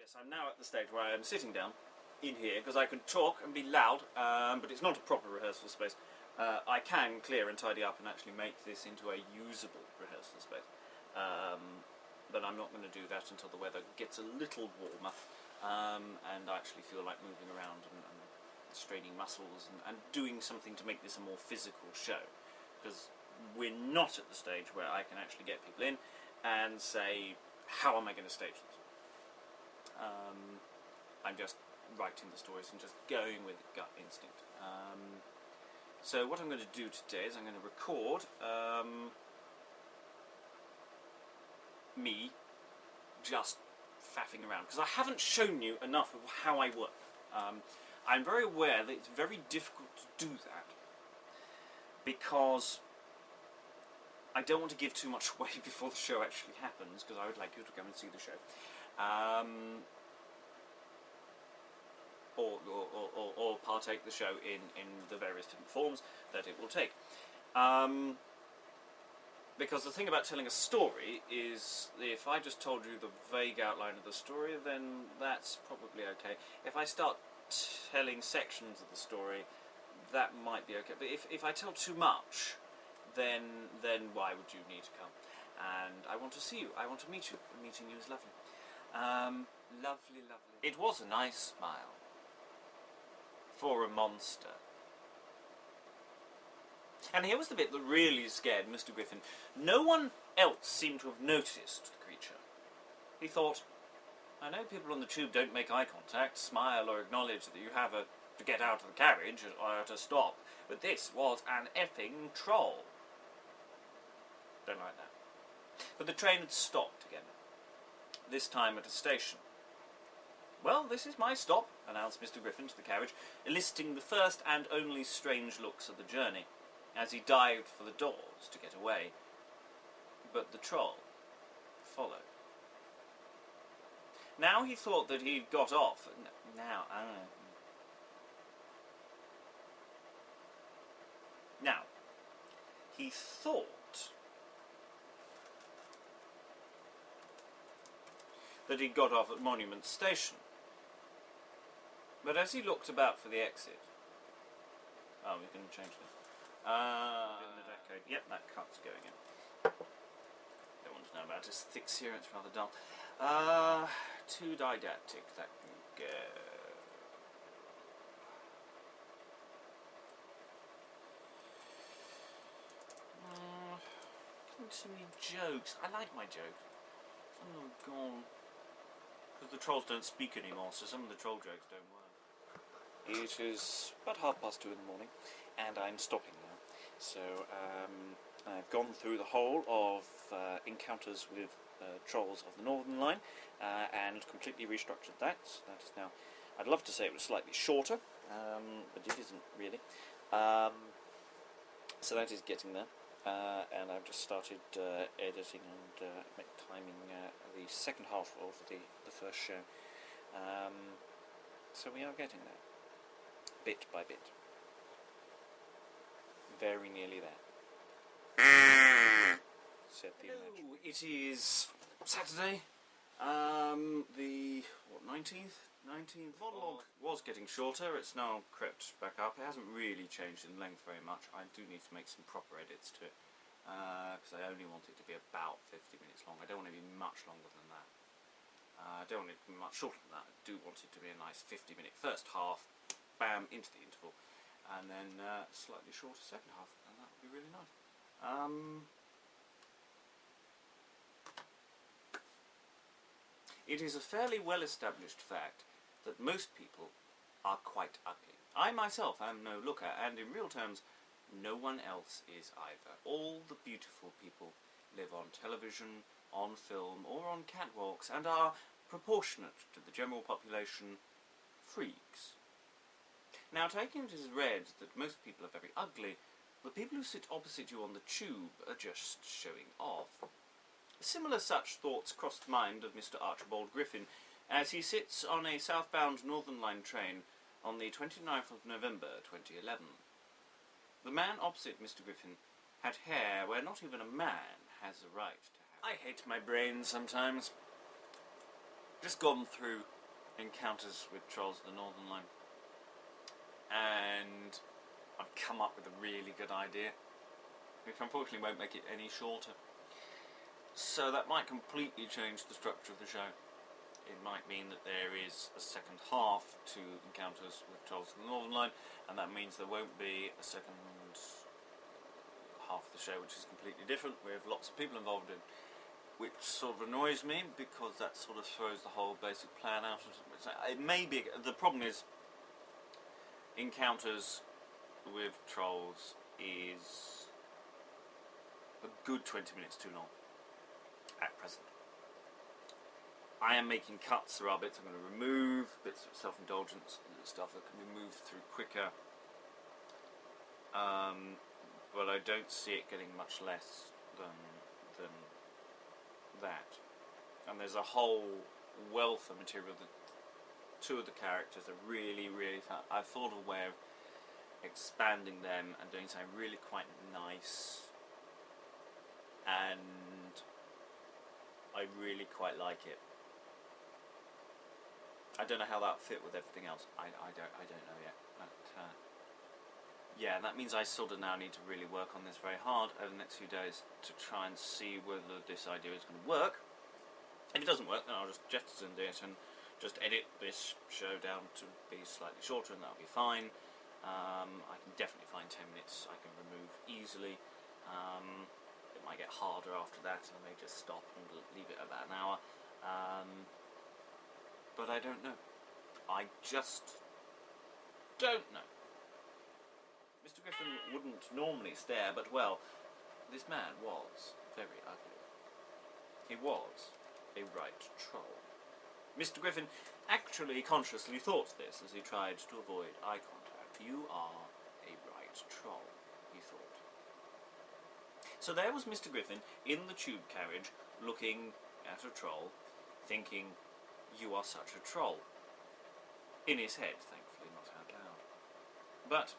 Yes, I'm now at the stage where I am sitting down in here because I can talk and be loud, but it's not a proper rehearsal space. I can clear and tidy up and actually make this into a usable rehearsal space. But I'm not going to do that until the weather gets a little warmer and I actually feel like moving around and straining muscles and doing something to make this a more physical show. Because we're not at the stage where I can actually get people in and say, how am I going to stage this? I'm just writing the stories and just going with gut instinct. So what I'm going to do today is I'm going to record me just faffing around, because I haven't shown you enough of how I work. I'm very aware that it's very difficult to do that because I don't want to give too much away before the show actually happens, because I would like you to come and see the show. Or partake the show in the various different forms that it will take. Because the thing about telling a story is, if I just told you the vague outline of the story, then that's probably okay. If I start telling sections of the story, that might be okay. But if I tell too much, then why would you need to come? And I want to see you. I want to meet you. And meeting you is lovely. Lovely, lovely. It was a nice smile. For a monster. And here was the bit that really scared Mr. Griffin. No one else seemed to have noticed the creature. He thought, I know people on the tube don't make eye contact, smile or acknowledge that you have to get out of the carriage or to stop, but this was an effing troll. Don't like that. But the train had stopped again, this time at a station. Well, this is my stop, announced Mr. Griffin to the carriage, eliciting the first and only strange looks of the journey, as he dived for the doors to get away. But the troll followed. Now he thought that he'd got off. Now, he thought that he'd got off at Monument Station. But as he looked about for the exit... Oh, we can change that. In the decade. Yep, that cut's going in. Don't want to know about this thick sear, it's rather dull. Too didactic, that can go. Too many jokes. I like my jokes. Some of them are gone. Because the trolls don't speak anymore, so some of the troll jokes don't work. It is about 2:30 in the morning, and I'm stopping now. So, I've gone through the whole of encounters with trolls of the Northern Line, and completely restructured that. So that is now... I'd love to say it was slightly shorter, but it isn't really. So that is getting there. And I've just started editing and timing the second half of the first show. So we are getting there, bit by bit. Very nearly there. Said the imaginary. It is Saturday, the 19th? 19th. Monologue was getting shorter, it's now crept back up. It hasn't really changed in length very much. I do need to make some proper edits to it, because I only want it to be about 50 minutes long. I don't want it to be much longer than that. I don't want it to be much shorter than that. I do want it to be a nice 50-minute first half, bam, into the interval, and then slightly shorter second half, and that would be really nice. It is a fairly well-established fact that most people are quite ugly. I myself am no looker, and in real terms, no one else is either. All the beautiful people live on television, on film, or on catwalks, and are, proportionate to the general population, freaks. Now, taking it as read that most people are very ugly, the people who sit opposite you on the tube are just showing off. Similar such thoughts crossed the mind of Mr. Archibald Griffin as he sits on a southbound Northern Line train on the 29th of November 2011. The man opposite Mr. Griffin had hair where not even a man has a right to have. I hate my brain sometimes. Just gone through Encounters with Trolls of the Northern Line, and I've come up with a really good idea, which unfortunately won't make it any shorter. So that might completely change the structure of the show. It might mean that there is a second half to Encounters with Trolls of the Northern Line, and that means there won't be a second half of the show which is completely different, with lots of people involved in, which sort of annoys me, because that sort of throws the whole basic plan out. It may be, the problem is, Encounters with Trolls is a good 20 minutes too long at present. I am making cuts. There are bits I'm going to remove, bits of self-indulgence and stuff that can be moved through quicker, but I don't see it getting much less than that. And there's a whole wealth of material that two of the characters are really fun. I thought of a way of expanding them and doing something really quite nice, and I really quite like it. I don't know how that fit with everything else. I don't know yet. But yeah, that means I sort of now need to really work on this very hard over the next few days to try and see whether this idea is going to work. If it doesn't work, then I'll just jettison it and just edit this show down to be slightly shorter, and that'll be fine. I can definitely find 10 minutes I can remove easily. It might get harder after that, and I may just stop and leave it at about an hour. But I don't know. I just don't know. Mr. Griffin wouldn't normally stare, but well, this man was very ugly. He was a right troll. Mr. Griffin actually consciously thought this as he tried to avoid eye contact. You are a right troll, he thought. So there was Mr. Griffin in the tube carriage, looking at a troll, thinking, "You are such a troll." In his head, thankfully, not out loud. But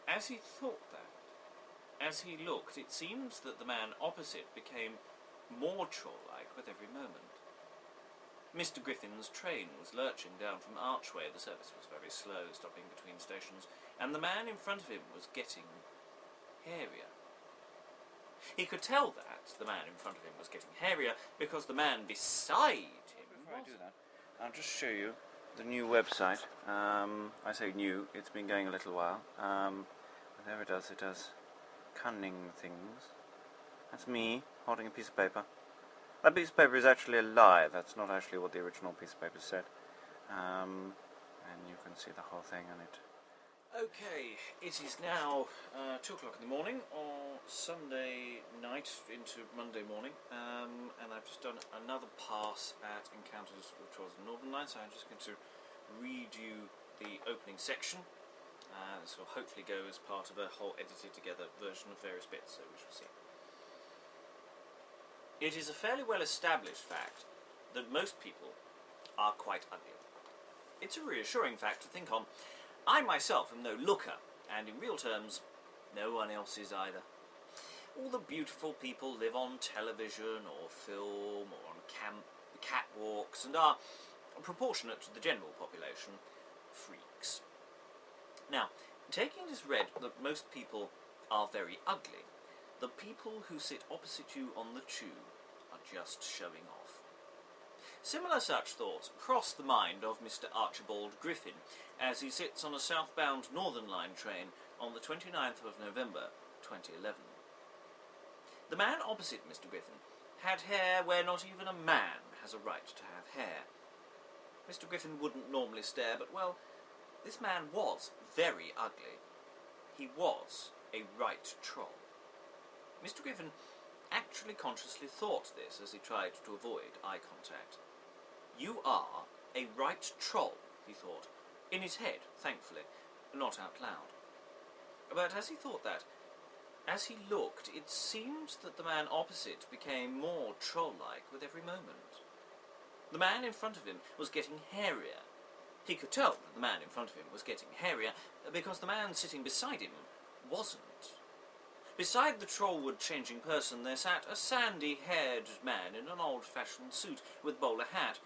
as he thought that, as he looked, it seemed that the man opposite became more troll-like with every moment. Mr. Griffin's train was lurching down from Archway. The service was very slow, stopping between stations, and the man in front of him was getting hairier. He could tell that the man in front of him was getting hairier because the man beside him... Before I do that, I'll just show you the new website. I say new, it's been going a little while. Whatever it does cunning things. That's me holding a piece of paper. That piece of paper is actually a lie. That's not actually what the original piece of paper said. And you can see the whole thing on it. Okay, it is now 2 o'clock in the morning, or Sunday night into Monday morning, and I've just done another pass at Encounters with Trolls of the Northern Line, so I'm just going to read you the opening section. This will hopefully go as part of a whole edited together version of various bits, so we shall see. It is a fairly well established fact that most people are quite ugly. It's a reassuring fact to think on. I myself am no looker, and in real terms, no one else is either. All the beautiful people live on television or film or on catwalks and are, proportionate to the general population, freaks. Now, taking it as read that most people are very ugly, the people who sit opposite you on the tube are just showing off. Similar such thoughts cross the mind of Mr. Archibald Griffin as he sits on a southbound Northern Line train on the 29th of November 2011. The man opposite Mr. Griffin had hair where not even a man has a right to have hair. Mr. Griffin wouldn't normally stare, but well, this man was very ugly. He was a right troll. Mr. Griffin actually consciously thought this as he tried to avoid eye contact. You are a right troll, he thought, in his head, thankfully, not out loud. But as he thought that, as he looked, it seemed that the man opposite became more troll-like with every moment. The man in front of him was getting hairier. He could tell that the man in front of him was getting hairier because the man sitting beside him wasn't. Beside the trollwood-changing person there sat a sandy-haired man in an old-fashioned suit with bowler hat.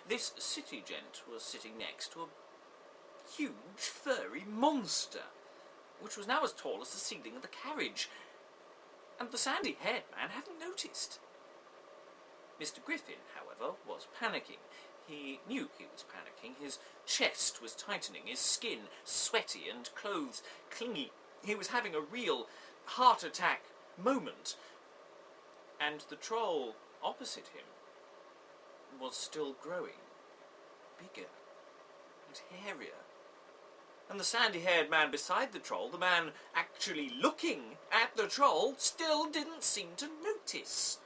This city gent was sitting next to a huge furry monster, which was now as tall as the ceiling of the carriage, and the sandy-haired man hadn't noticed. Mr. Griffin, however, was panicking. He knew he was panicking. His chest was tightening, his skin sweaty and clothes clingy. He was having a real heart attack moment. And the troll opposite him was still growing bigger and hairier. And the sandy-haired man beside the troll, the man actually looking at the troll, still didn't seem to notice.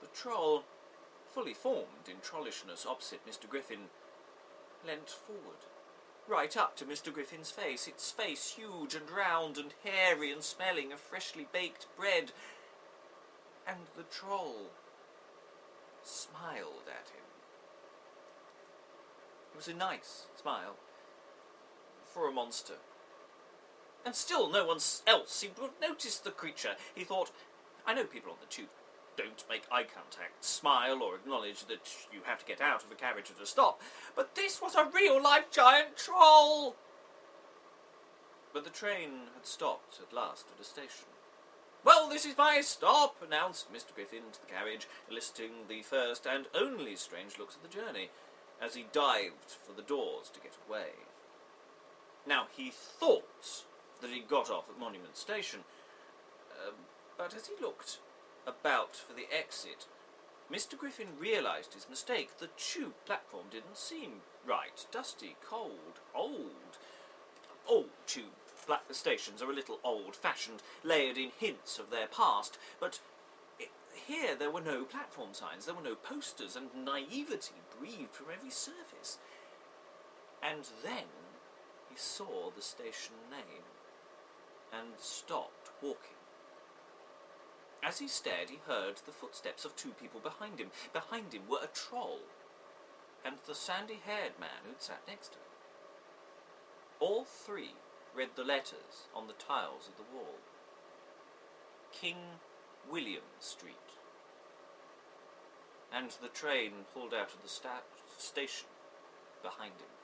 The troll, fully formed in trollishness opposite Mr. Griffin, leant forward, right up to Mr. Griffin's face, its face huge and round and hairy and smelling of freshly baked bread. And the troll smiled at him. It was a nice smile for a monster. And still no one else seemed to have noticed the creature. He thought, I know people on the tube don't make eye contact, smile, or acknowledge that you have to get out of a carriage at a stop, but this was a real-life giant troll! But the train had stopped at last at a station. Well, this is my stop, announced Mr. Griffin to the carriage, eliciting the first and only strange looks of the journey, as he dived for the doors to get away. Now, he thought that he'd got off at Monument Station, but as he looked about for the exit, Mr. Griffin realised his mistake. The tube platform didn't seem right. Dusty, cold, old. All tube stations are a little old-fashioned, layered in hints of their past, but here there were no platform signs, there were no posters, and naivety breathed from every surface. And then he saw the station name and stopped walking. As he stared, he heard the footsteps of two people behind him. Behind him were a troll and the sandy-haired man who'd sat next to him. All three read the letters on the tiles of the wall. King William Street. And the train pulled out of the station behind him.